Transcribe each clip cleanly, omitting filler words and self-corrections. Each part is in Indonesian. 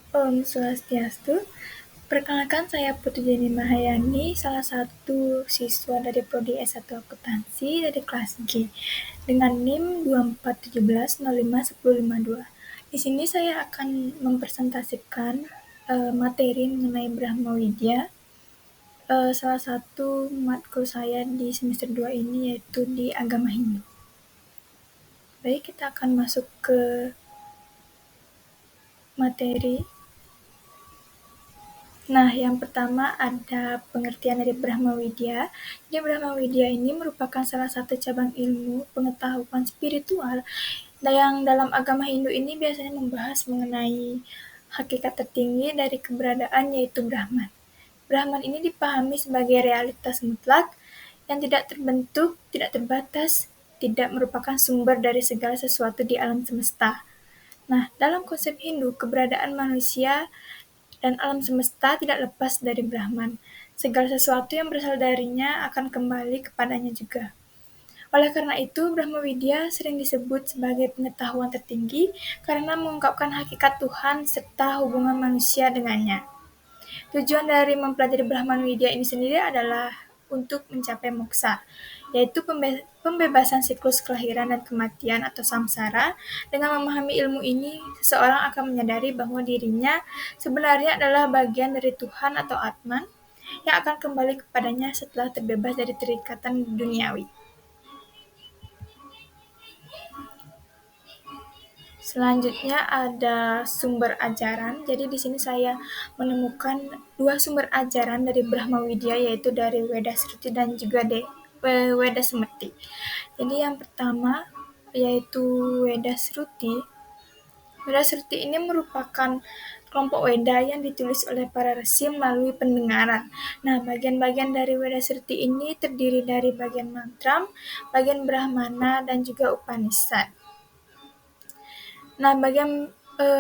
Om Swastiastu. Perkenalkan saya Putri Deni Mahayani, salah satu siswa dari Prodi S1 Akuntansi dari kelas G dengan NIM 2417051052. Di sini saya akan mempresentasikan materi mengenai Brahma Widya. Salah satu matkul saya di semester 2 ini yaitu di agama Hindu. Baik, kita akan masuk ke materi. Nah, yang pertama ada pengertian dari Brahma Widya. Jadi Brahma Widya ini merupakan salah satu cabang ilmu pengetahuan spiritual yang dalam agama Hindu ini biasanya membahas mengenai hakikat tertinggi dari keberadaan yaitu Brahman. Brahman ini dipahami sebagai realitas mutlak yang tidak terbentuk, tidak terbatas, tidak merupakan sumber dari segala sesuatu di alam semesta. Nah, dalam konsep Hindu, keberadaan manusia dan alam semesta tidak lepas dari Brahman. Segala sesuatu yang berasal darinya akan kembali kepadanya juga. Oleh karena itu, Brahma Widya sering disebut sebagai pengetahuan tertinggi karena mengungkapkan hakikat Tuhan serta hubungan manusia dengannya. Tujuan dari mempelajari Brahman Widya ini sendiri adalah untuk mencapai moksa, yaitu pembebasan siklus kelahiran dan kematian atau samsara. Dengan memahami ilmu ini, seseorang akan menyadari bahwa dirinya sebenarnya adalah bagian dari Tuhan atau Atman yang akan kembali kepadanya setelah terbebas dari terikatan duniawi. Selanjutnya ada sumber ajaran. Jadi di sini saya menemukan dua sumber ajaran dari Brahma Widya, yaitu dari Weda Sruti dan juga Weda Smrti. Jadi yang pertama yaitu Weda Sruti. Weda Sruti ini merupakan kelompok Weda yang ditulis oleh para resi melalui pendengaran. Nah, bagian-bagian dari Weda Sruti ini terdiri dari bagian mantra, bagian Brahmana, dan juga Upanishad. Nah, bagian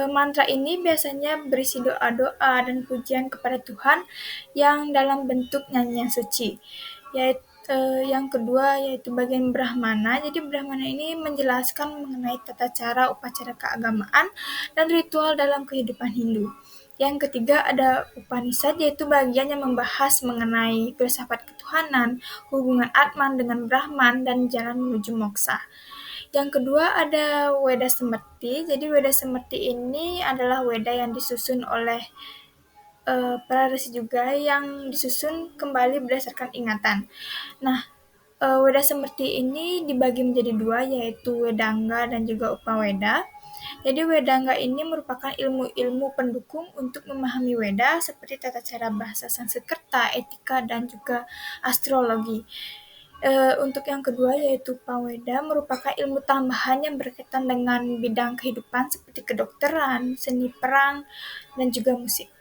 mantra ini biasanya berisi doa-doa dan pujian kepada Tuhan yang dalam bentuk nyanyian suci. Yang kedua yaitu bagian Brahmana. Jadi Brahmana ini menjelaskan mengenai tata cara upacara keagamaan dan ritual dalam kehidupan Hindu. Yang ketiga ada Upanishad, yaitu bagian yang membahas mengenai filsafat ketuhanan, hubungan Atman dengan Brahman, dan jalan menuju moksa. Yang kedua ada Weda Smrti. Jadi Weda Smrti ini adalah Weda yang disusun oleh para resi juga, yang disusun kembali berdasarkan ingatan. Nah, Weda Smrti ini dibagi menjadi dua, yaitu Wedanga dan juga Upaweda. Jadi Wedanga ini merupakan ilmu-ilmu pendukung untuk memahami Weda seperti tata cara bahasa Sanskerta, etika, dan juga astrologi. Untuk yang kedua yaitu Paweda merupakan ilmu tambahan yang berkaitan dengan bidang kehidupan seperti kedokteran, seni perang, dan juga musik.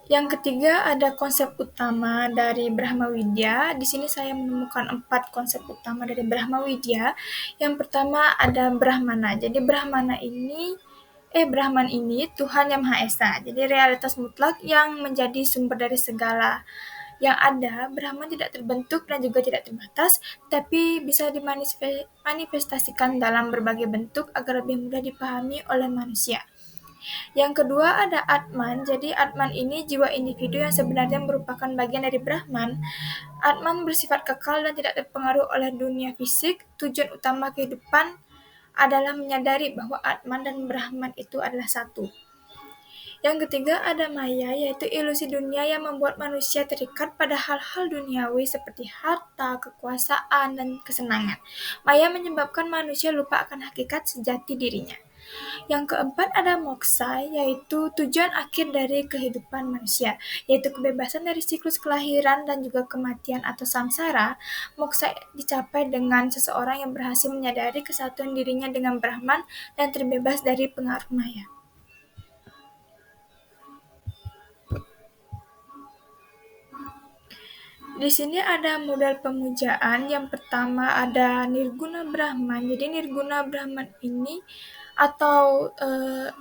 Yang ketiga ada konsep utama dari Brahma Widya. Di sini saya menemukan 4 konsep utama dari Brahma Widya. Yang pertama ada Brahmana. Jadi Brahman ini Tuhan Yang Maha Esa. Jadi realitas mutlak yang menjadi sumber dari segala yang ada. Brahman tidak terbentuk dan juga tidak terbatas, tapi bisa dimanifestasikan dalam berbagai bentuk agar lebih mudah dipahami oleh manusia. Yang kedua ada Atman. Jadi Atman ini jiwa individu yang sebenarnya merupakan bagian dari Brahman. Atman bersifat kekal dan tidak terpengaruh oleh dunia fisik. Tujuan utama kehidupan adalah menyadari bahwa Atman dan Brahman itu adalah satu. Yang ketiga ada Maya, yaitu ilusi dunia yang membuat manusia terikat pada hal-hal duniawi seperti harta, kekuasaan, dan kesenangan. Maya menyebabkan manusia lupa akan hakikat sejati dirinya. Yang keempat ada moksa, yaitu tujuan akhir dari kehidupan manusia, yaitu kebebasan dari siklus kelahiran dan juga kematian atau samsara. Moksa dicapai dengan seseorang yang berhasil menyadari kesatuan dirinya dengan Brahman dan terbebas dari pengaruh maya. Di sini ada modal pemujaan. Yang pertama ada Nirguna Brahman. Jadi Nirguna Brahman ini atau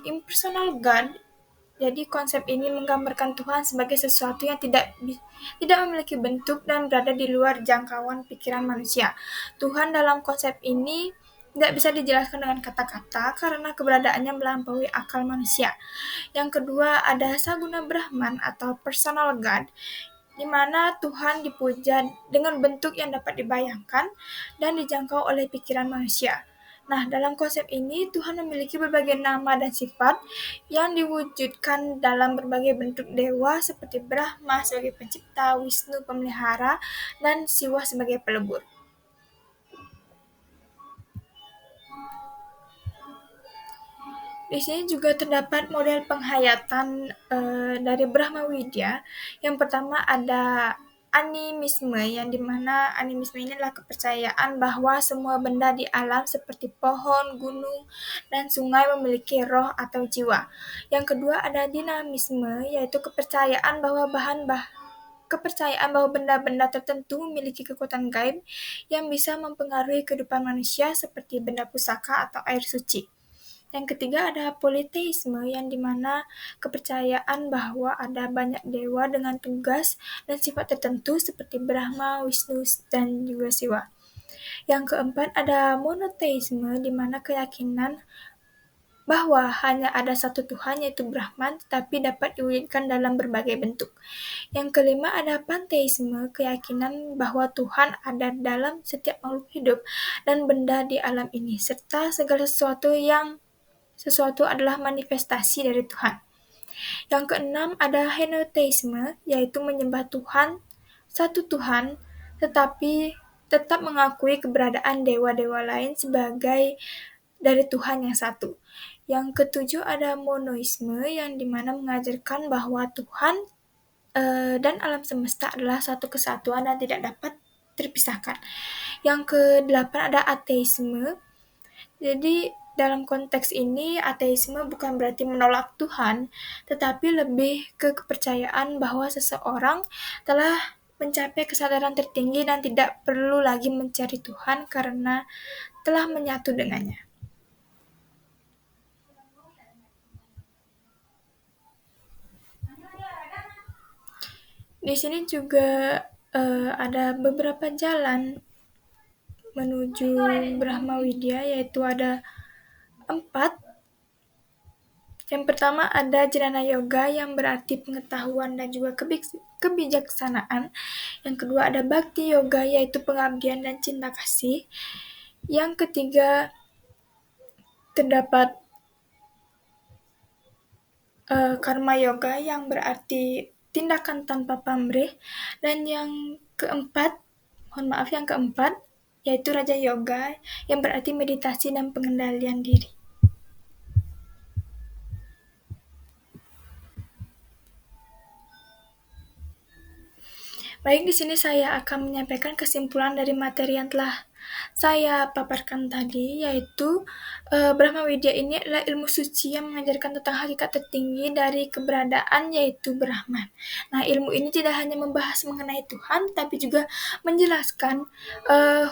impersonal God. Jadi konsep ini menggambarkan Tuhan sebagai sesuatu yang tidak memiliki bentuk dan berada di luar jangkauan pikiran manusia. Tuhan dalam konsep ini tidak bisa dijelaskan dengan kata-kata karena keberadaannya melampaui akal manusia. Yang kedua ada Saguna Brahman atau personal God, di mana Tuhan dipuja dengan bentuk yang dapat dibayangkan dan dijangkau oleh pikiran manusia. Nah, dalam konsep ini Tuhan memiliki berbagai nama dan sifat yang diwujudkan dalam berbagai bentuk dewa seperti Brahma sebagai pencipta, Wisnu pemelihara, dan Siwa sebagai pelebur. Di sini juga terdapat model penghayatan dari Brahma Widya. Yang pertama ada animisme, yang dimana animisme ini adalah kepercayaan bahwa semua benda di alam seperti pohon, gunung, dan sungai memiliki roh atau jiwa. Yang kedua ada dinamisme, yaitu kepercayaan bahwa benda-benda tertentu memiliki kekuatan gaib yang bisa mempengaruhi kehidupan manusia seperti benda pusaka atau air suci. Yang ketiga ada politeisme, yang dimana kepercayaan bahwa ada banyak dewa dengan tugas dan sifat tertentu seperti Brahma, Wisnu, dan juga Siwa. Yang keempat ada monoteisme, di mana keyakinan bahwa hanya ada satu Tuhan yaitu Brahman, tetapi dapat diwujudkan dalam berbagai bentuk. Yang kelima ada panteisme, keyakinan bahwa Tuhan ada dalam setiap makhluk hidup dan benda di alam ini, serta segala sesuatu adalah manifestasi dari Tuhan. Yang keenam ada henotheisme, yaitu menyembah satu Tuhan, tetapi tetap mengakui keberadaan dewa-dewa lain sebagai dari Tuhan yang satu. Yang ketujuh ada monoisme, yang dimana mengajarkan bahwa Tuhan dan alam semesta adalah satu kesatuan dan tidak dapat terpisahkan. Yang kedelapan ada ateisme. Jadi dalam konteks ini ateisme bukan berarti menolak Tuhan, tetapi lebih ke kepercayaan bahwa seseorang telah mencapai kesadaran tertinggi dan tidak perlu lagi mencari Tuhan karena telah menyatu dengannya. Di sini juga ada beberapa jalan menuju Brahma Widya, yaitu ada 4. Yang pertama ada Jnana Yoga, yang berarti pengetahuan dan juga kebijaksanaan. Yang kedua ada Bhakti Yoga, yaitu pengabdian dan cinta kasih. Yang ketiga terdapat Karma Yoga, yang berarti tindakan tanpa pamrih. Dan yang keempat yaitu Raja Yoga, yang berarti meditasi dan pengendalian diri. Baik, di sini saya akan menyampaikan kesimpulan dari materi yang telah saya paparkan tadi, yaitu Brahma Widya ini adalah ilmu suci yang mengajarkan tentang hakikat tertinggi dari keberadaan, yaitu Brahman. Nah, ilmu ini tidak hanya membahas mengenai Tuhan, tapi juga menjelaskan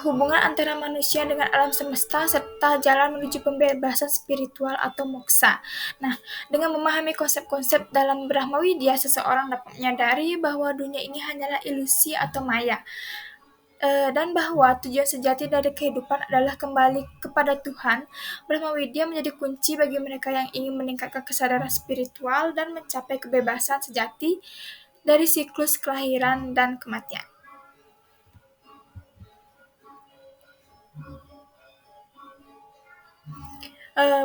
hubungan antara manusia dengan alam semesta serta jalan menuju pembebasan spiritual atau moksa. Nah, dengan memahami konsep-konsep dalam Brahma Widya, seseorang dapat menyadari bahwa dunia ini hanyalah ilusi atau maya, dan bahwa tujuan sejati dari kehidupan adalah kembali kepada Tuhan. Brahma Widya menjadi kunci bagi mereka yang ingin meningkatkan kesadaran spiritual dan mencapai kebebasan sejati dari siklus kelahiran dan kematian.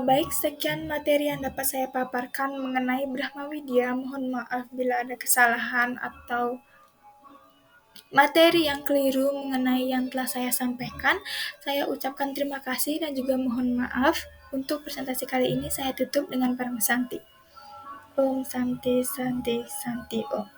Baik, sekian materi yang dapat saya paparkan mengenai Brahma Widya. Mohon maaf bila ada kesalahan atau materi yang keliru mengenai yang telah saya sampaikan. Saya ucapkan terima kasih dan juga mohon maaf. Untuk presentasi kali ini saya tutup dengan Param Santi. Om Santi Santi Santi Om.